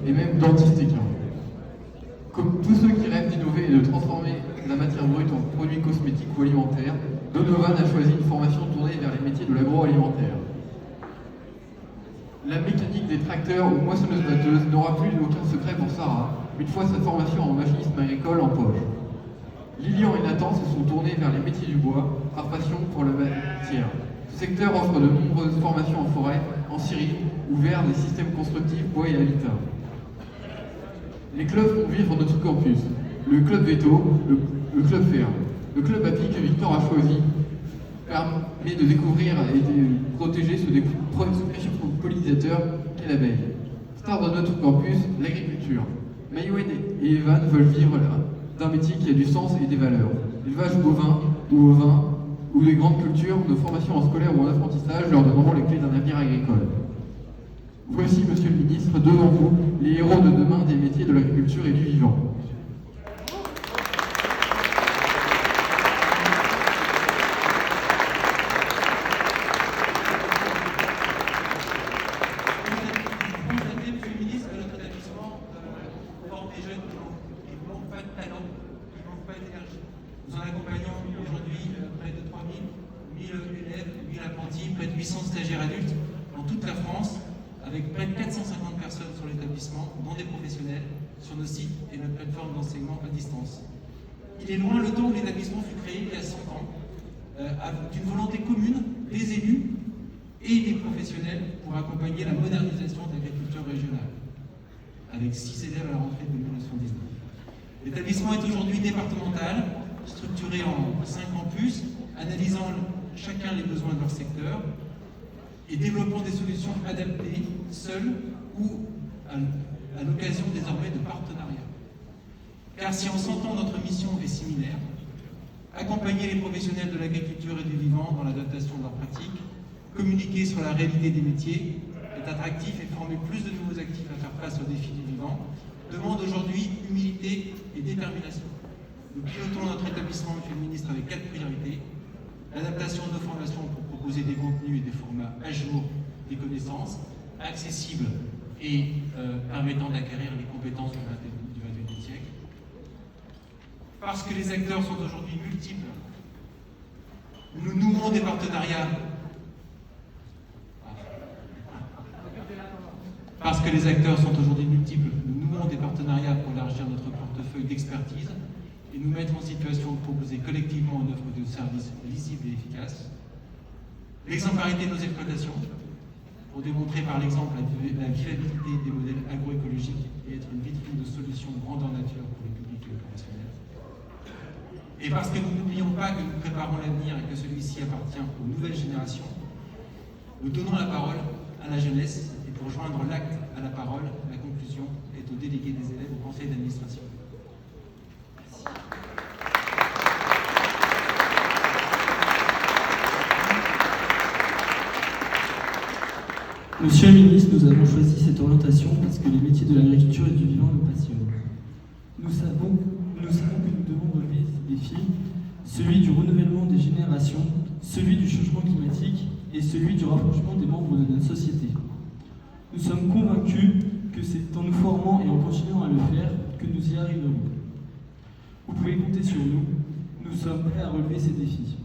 et même dentistes équins. Comme tous ceux qui rêvent d'innover et de transformer la matière brute en produits cosmétiques ou alimentaires, Donovan a choisi une formation tournée vers les métiers de l'agroalimentaire. La mécanique des tracteurs ou moissonneuses-batteuses n'aura plus aucun secret pour Sarah, une fois sa formation en machinisme agricole en poche. Lilian et Nathan se sont tournés vers les métiers du bois, par passion pour la matière. Ce secteur offre de nombreuses formations en forêt, en scierie ou vers des systèmes constructifs bois et habitat. Les clubs font vivre notre campus. Le club Veto, le club Ferme. Le club API que Victor a choisi permet de découvrir et de protéger ce des précieux pollinisateurs qu'est l'abeille. Star de notre campus, l'agriculture. Mayouen et Evan veulent vivre d'un métier qui a du sens et des valeurs. L'élevage bovin ou ovin ou les grandes cultures, nos formations en scolaire ou en apprentissage leur donneront les clés d'un avenir agricole. Voici, Monsieur le Ministre, devant vous, les héros de demain des métiers de l'agriculture et du vivant. Nous en accompagnons aujourd'hui près de 1000 élèves, 1000 apprentis, près de 800 stagiaires adultes dans toute la France, avec près de 450 personnes sur l'établissement, dont des professionnels, sur nos sites et notre plateforme d'enseignement à distance. Il est loin le temps où l'établissement fut créé il y a 100 ans, d'une volonté commune des élus et des professionnels pour accompagner la modernisation de l'agriculture régionale, avec 6 élèves à la rentrée de 1919. L'établissement est aujourd'hui départemental, structuré en 5 campus, analysant chacun les besoins de leur secteur et développant des solutions adaptées, seules ou à l'occasion désormais de partenariats. Car si en 100 ans notre mission est similaire, accompagner les professionnels de l'agriculture et du vivant dans l'adaptation de leurs pratiques, communiquer sur la réalité des métiers, est attractif et former plus de nouveaux actifs à faire face aux défis du vivant, demande aujourd'hui humilité et détermination. Nous pilotons notre établissement, Monsieur le Ministre, avec 4 priorités. L'adaptation de nos formations pour proposer des contenus et des formats à jour des connaissances, accessibles et permettant d'acquérir les compétences du XXIe siècle. Parce que les acteurs sont aujourd'hui multiples, nous nouons des partenariats. Parce que les acteurs sont aujourd'hui multiples, nous nouons des partenariats pour élargir notre portefeuille d'expertise et nous mettre en situation de proposer collectivement une offre de services lisible et efficace. L'exemplarité de nos exploitations, pour démontrer par l'exemple la vivabilité des modèles agroécologiques et être une vitrine de solutions grandeur nature pour les publics et les professionnels. Et parce que nous n'oublions pas que nous préparons l'avenir et que celui-ci appartient aux nouvelles générations, nous donnons la parole à la jeunesse et pour joindre l'acte à la parole, la conclusion est aux délégués des élèves au conseil d'administration. Monsieur le ministre, nous avons choisi cette orientation parce que les métiers de l'agriculture et du vivant nous passionnent. Nous savons que nous devons relever ces défis, celui du renouvellement des générations, celui du changement climatique et celui du rapprochement des membres de notre société. Nous sommes convaincus que c'est en nous formant et en continuant à le faire que nous y arriverons. Vous pouvez compter sur nous, nous sommes prêts à relever ces défis.